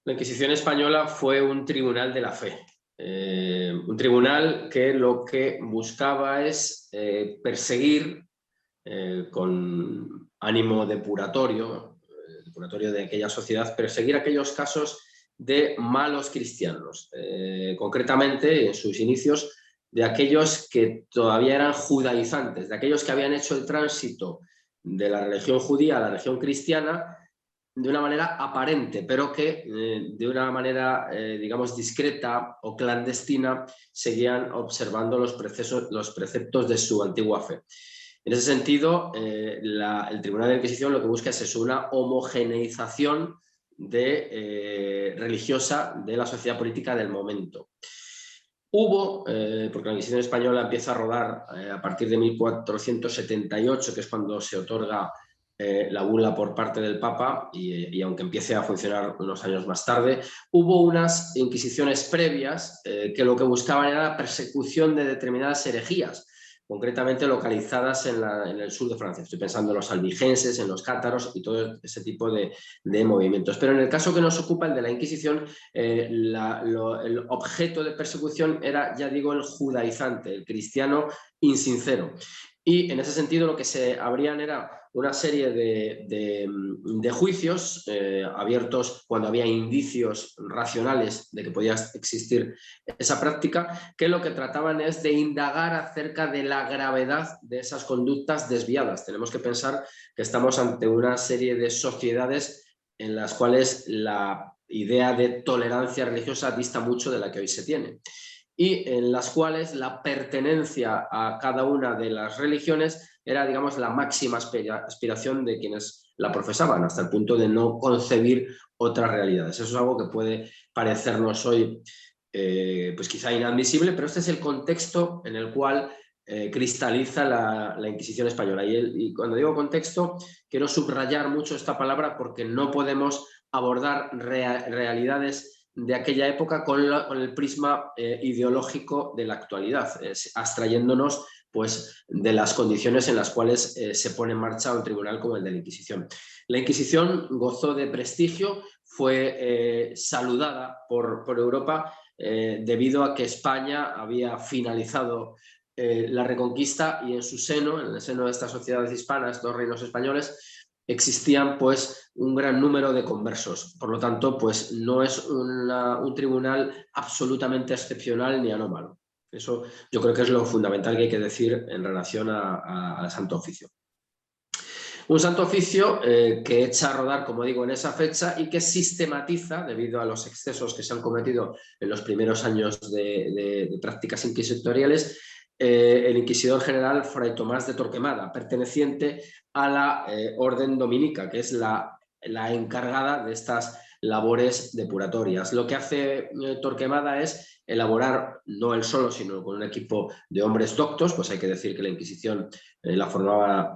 La Inquisición española fue un tribunal de la fe, un tribunal que lo que buscaba es perseguir con ánimo depuratorio de aquella sociedad, perseguir aquellos casos de malos cristianos, concretamente en sus inicios de aquellos que todavía eran judaizantes, de aquellos que habían hecho el tránsito de la religión judía a la religión cristiana de una manera aparente, pero que de una manera, digamos, discreta o clandestina seguían observando los preceptos de su antigua fe. En ese sentido, el Tribunal de Inquisición lo que busca es eso, una homogeneización religiosa de la sociedad política del momento. Hubo, porque la Inquisición española empieza a rodar a partir de 1478, que es cuando se otorga la bula por parte del Papa, y aunque empiece a funcionar unos años más tarde, hubo unas inquisiciones previas que lo que buscaban era la persecución de determinadas herejías, concretamente localizadas en el sur de Francia. Estoy pensando en los albigenses, en los cátaros y todo ese tipo de movimientos. Pero en el caso que nos ocupa, el de la Inquisición, el objeto de persecución era, ya digo, el judaizante, el cristiano insincero. Y en ese sentido lo que se abrían era una serie de juicios abiertos cuando había indicios racionales de que podía existir esa práctica, que lo que trataban es de indagar acerca de la gravedad de esas conductas desviadas. Tenemos que pensar que estamos ante una serie de sociedades en las cuales la idea de tolerancia religiosa dista mucho de la que hoy se tiene, y en las cuales la pertenencia a cada una de las religiones era, digamos, la máxima aspiración de quienes la profesaban, hasta el punto de no concebir otras realidades. Eso es algo que puede parecernos hoy pues quizá inadmisible, pero este es el contexto en el cual cristaliza la Inquisición española. Y cuando digo contexto, quiero subrayar mucho esta palabra porque no podemos abordar realidades de aquella época con el prisma ideológico de la actualidad, abstrayéndonos pues, de las condiciones en las cuales se pone en marcha un tribunal como el de la Inquisición. La Inquisición gozó de prestigio, fue saludada por Europa debido a que España había finalizado la Reconquista, y en su seno, en el seno de estas sociedades hispanas, dos reinos españoles, existían pues un gran número de conversos. Por lo tanto, pues no es un tribunal absolutamente excepcional ni anómalo. Eso yo creo que es lo fundamental que hay que decir en relación al Santo Oficio. Un Santo Oficio que echa a rodar, como digo, en esa fecha, y que sistematiza, debido a los excesos que se han cometido en los primeros años de prácticas inquisitoriales, el inquisidor general Fray Tomás de Torquemada, perteneciente a la Orden Dominica, que es la encargada de estas labores depuratorias. Lo que hace Torquemada es elaborar, no él solo, sino con un equipo de hombres doctos, pues hay que decir que la Inquisición la formaba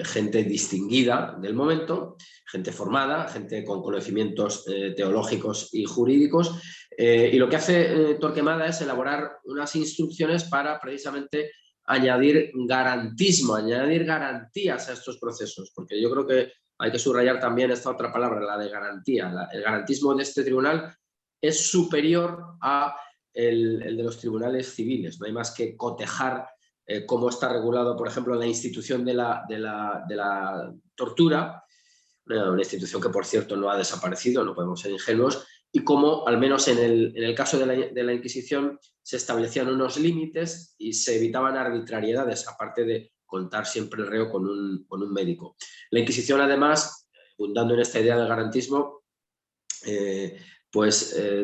gente distinguida del momento, gente formada, gente con conocimientos teológicos y jurídicos, y lo que hace Torquemada es elaborar unas instrucciones para precisamente añadir garantismo, añadir garantías a estos procesos, porque yo creo que hay que subrayar también esta otra palabra, la de garantía. El garantismo de este tribunal es superior a el de los tribunales civiles. No hay más que cotejar cómo está regulado, por ejemplo, la institución de la tortura, una institución que, por cierto, no ha desaparecido, no podemos ser ingenuos, y cómo, al menos en el caso de la Inquisición, se establecían unos límites y se evitaban arbitrariedades, aparte de contar siempre el reo con un médico. La Inquisición, además, abundando en esta idea del garantismo,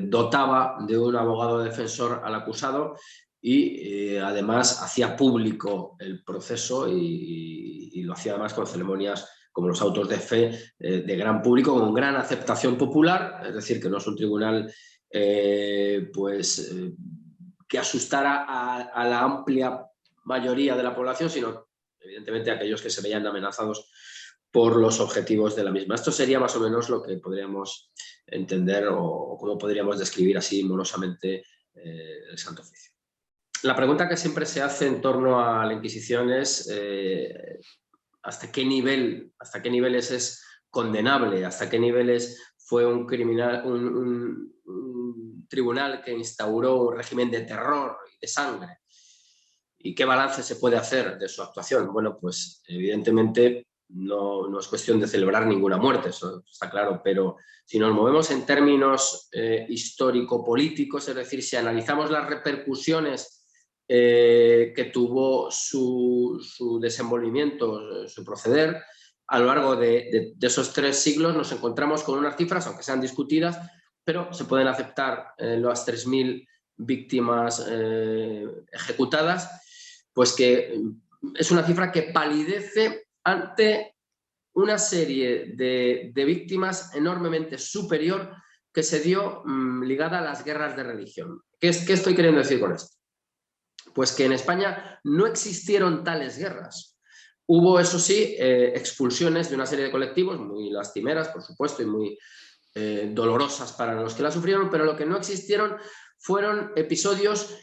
dotaba de un abogado defensor al acusado y además hacía público el proceso y lo hacía además con ceremonias como los autos de fe de gran público, con gran aceptación popular, es decir, que no es un tribunal que asustara a la amplia mayoría de la población, sino evidentemente a aquellos que se veían amenazados por los objetivos de la misma. Esto sería más o menos lo que podríamos entender o cómo podríamos describir así morosamente el Santo Oficio. La pregunta que siempre se hace en torno a la Inquisición es ¿hasta qué niveles es condenable, hasta qué niveles fue un tribunal que instauró un régimen de terror y de sangre. ¿Y qué balance se puede hacer de su actuación? Bueno, pues evidentemente no es cuestión de celebrar ninguna muerte, eso está claro, pero si nos movemos en términos histórico-políticos, es decir, si analizamos las repercusiones que tuvo su desenvolvimiento, su proceder, a lo largo de esos 3 siglos nos encontramos con unas cifras, aunque sean discutidas, pero se pueden aceptar las 3.000 víctimas ejecutadas, pues que es una cifra que palidece ante una serie de víctimas enormemente superior que se dio ligada a las guerras de religión. ¿Qué estoy queriendo decir con esto? Pues que en España no existieron tales guerras. Hubo, eso sí, expulsiones de una serie de colectivos muy lastimeras, por supuesto, y muy dolorosas para los que la sufrieron, pero lo que no existieron fueron episodios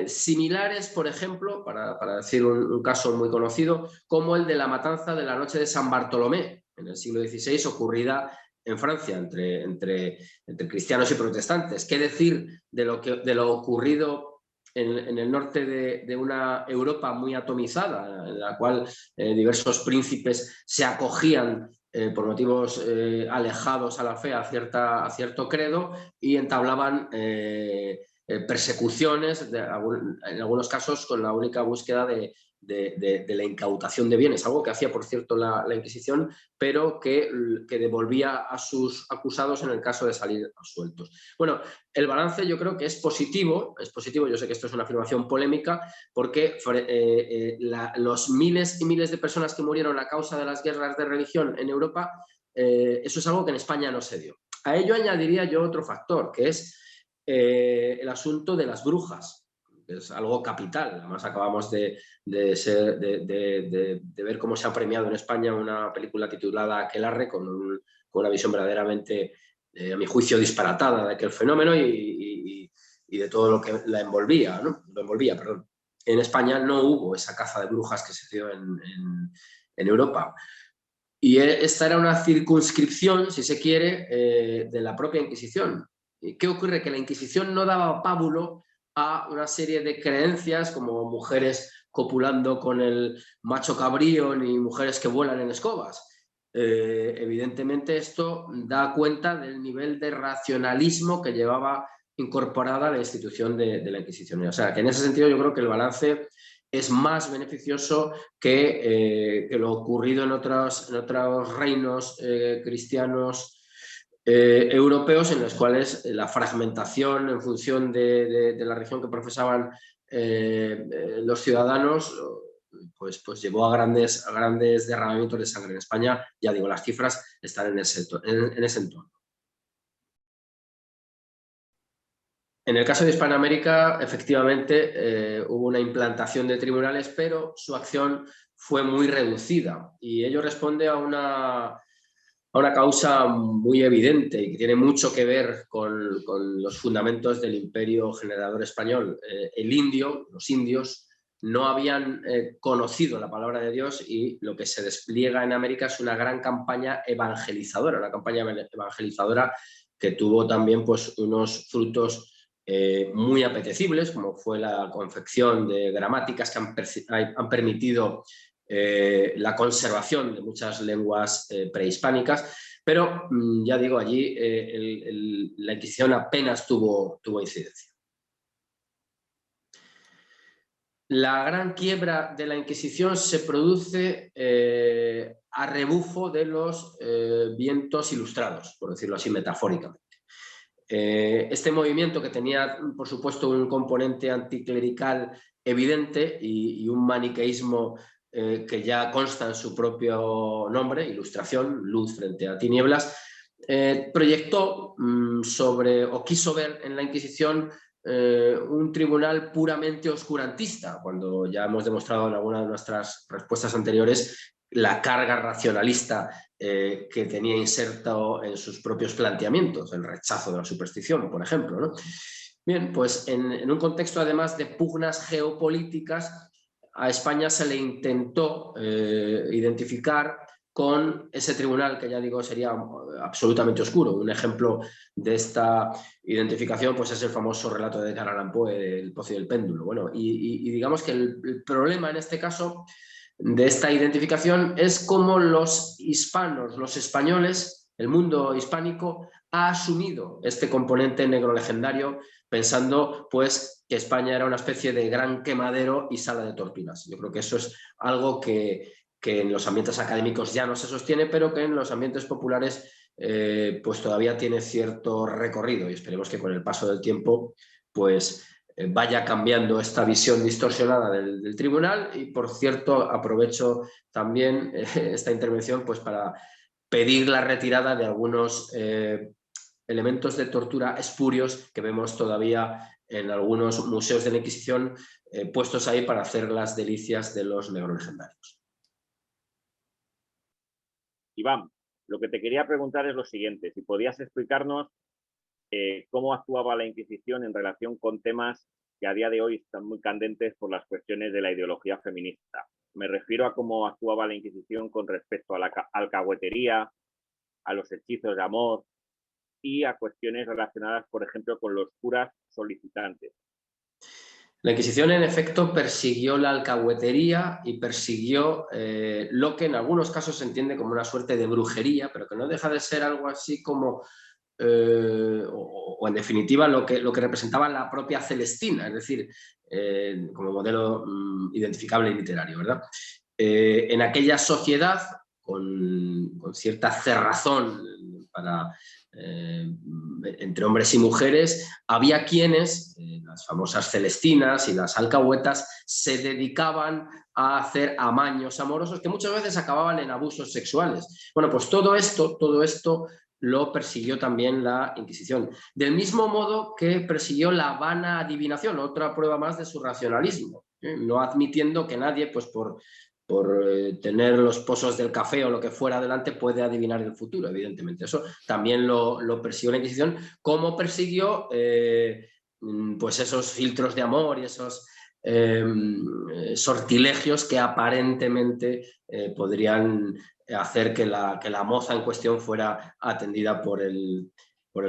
similares, por ejemplo, para decir un caso muy conocido, como el de la matanza de la noche de San Bartolomé, en el siglo XVI, ocurrida en Francia entre cristianos y protestantes. ¿Qué decir de lo ocurrido en el norte de una Europa muy atomizada, en la cual diversos príncipes se acogían por motivos alejados a la fe, a cierto credo, y entablaban persecuciones, en algunos casos con la única búsqueda de la incautación de bienes, algo que hacía, por cierto, la Inquisición, pero que devolvía a sus acusados en el caso de salir absueltos. Bueno, el balance yo creo que es positivo, yo sé que esto es una afirmación polémica, porque los miles y miles de personas que murieron a causa de las guerras de religión en Europa, eso es algo que en España no se dio. A ello añadiría yo otro factor, que es el asunto de las brujas. Es algo capital. Además, acabamos de ver cómo se ha premiado en España una película titulada Aquelarre, con una visión verdaderamente, a mi juicio, disparatada de aquel fenómeno y de todo lo que la envolvía, ¿no? Perdón. En España no hubo esa caza de brujas que se dio en Europa. Y esta era una circunscripción, si se quiere, de la propia Inquisición. ¿Qué ocurre? Que la Inquisición no daba pábulo a una serie de creencias como mujeres copulando con el macho cabrío ni mujeres que vuelan en escobas. Evidentemente esto da cuenta del nivel de racionalismo que llevaba incorporada la institución de la Inquisición. O sea, que en ese sentido yo creo que el balance es más beneficioso que lo ocurrido en otros reinos cristianos europeos, en los cuales la fragmentación en función de la religión que profesaban los ciudadanos pues llevó a grandes derramamientos de sangre. En España, ya digo, las cifras están en ese entorno. En el caso de Hispanoamérica, efectivamente, hubo una implantación de tribunales, pero su acción fue muy reducida y ello responde a una causa muy evidente y que tiene mucho que ver con los fundamentos del imperio generador español. Los indios, no habían conocido la palabra de Dios y lo que se despliega en América es una gran campaña evangelizadora, que tuvo también pues, unos frutos muy apetecibles, como fue la confección de gramáticas que han permitido la conservación de muchas lenguas prehispánicas, pero ya digo, allí la Inquisición apenas tuvo incidencia. La gran quiebra de la Inquisición se produce a rebufo de los vientos ilustrados, por decirlo así metafóricamente. Este movimiento, que tenía, por supuesto, un componente anticlerical evidente y un maniqueísmo que ya consta en su propio nombre, ilustración, luz frente a tinieblas, proyectó o quiso ver en la Inquisición un tribunal puramente oscurantista, cuando ya hemos demostrado en alguna de nuestras respuestas anteriores la carga racionalista que tenía inserto en sus propios planteamientos, el rechazo de la superstición, por ejemplo, ¿no? Bien, pues en un contexto además de pugnas geopolíticas, a España se le intentó identificar con ese tribunal que ya digo sería absolutamente oscuro. Un ejemplo de esta identificación pues es el famoso relato de Edgar Allan Poe, El Pozo y el péndulo. Bueno, y digamos que el problema en este caso de esta identificación es cómo los hispanos, los españoles, el mundo hispánico ha asumido este componente negro legendario pensando pues que España era una especie de gran quemadero y sala de torturas. Yo creo que eso es algo que en los ambientes académicos ya no se sostiene, pero que en los ambientes populares pues todavía tiene cierto recorrido y esperemos que con el paso del tiempo pues vaya cambiando esta visión distorsionada del tribunal. Y por cierto, aprovecho también esta intervención pues para pedir la retirada de algunos elementos de tortura espurios que vemos todavía en algunos museos de la Inquisición puestos ahí para hacer las delicias de los negrolegendarios. Iván, lo que te quería preguntar es lo siguiente, si podías explicarnos cómo actuaba la Inquisición en relación con temas que a día de hoy están muy candentes por las cuestiones de la ideología feminista. Me refiero a cómo actuaba la Inquisición con respecto a la alcahuetería, a los hechizos de amor y a cuestiones relacionadas, por ejemplo, con los curas solicitantes. La Inquisición, en efecto, persiguió la alcahuetería y persiguió lo que en algunos casos se entiende como una suerte de brujería, pero que no deja de ser algo así como, o en definitiva, lo que representaba la propia Celestina, es decir, como modelo identificable y literario, ¿verdad? En aquella sociedad, con cierta cerrazón para... entre hombres y mujeres, había quienes, las famosas celestinas y las alcahuetas, se dedicaban a hacer amaños amorosos que muchas veces acababan en abusos sexuales. Bueno, pues todo esto lo persiguió también la Inquisición. Del mismo modo que persiguió la vana adivinación, otra prueba más de su racionalismo, no admitiendo que nadie, pues por tener los pozos del café o lo que fuera adelante, puede adivinar el futuro, evidentemente. Eso también lo persiguió la Inquisición, como persiguió pues esos filtros de amor y esos sortilegios que aparentemente podrían hacer que la moza en cuestión fuera atendida por el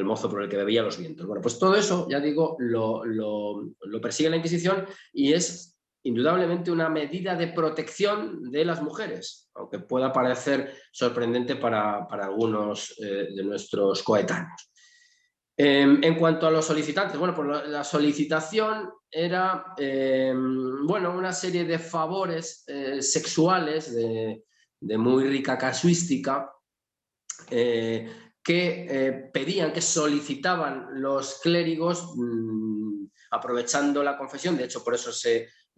mozo por el que bebía los vientos. Bueno, pues todo eso, ya digo, lo persigue la Inquisición y es indudablemente una medida de protección de las mujeres, aunque pueda parecer sorprendente para algunos de nuestros coetáneos. En cuanto a los solicitantes, bueno, pues la solicitación era bueno, una serie de favores sexuales de muy rica casuística que pedían, que solicitaban los clérigos aprovechando la confesión. De hecho, por eso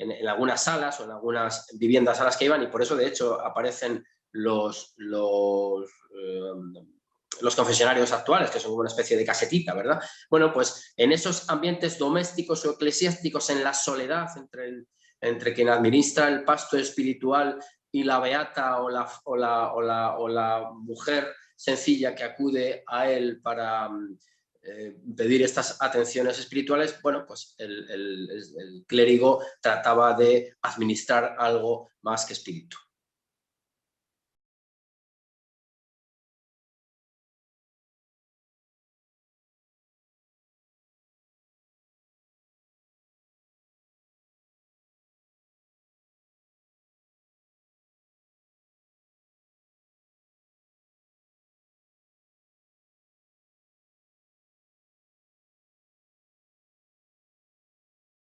en algunas salas o en algunas viviendas a las que iban, y por eso de hecho aparecen los confesionarios actuales, que son como una especie de casetita, ¿verdad? Bueno, pues en esos ambientes domésticos o eclesiásticos, en la soledad entre quien administra el pasto espiritual y la beata o la mujer sencilla que acude a él para pedir estas atenciones espirituales, bueno, pues el clérigo trataba de administrar algo más que espíritu.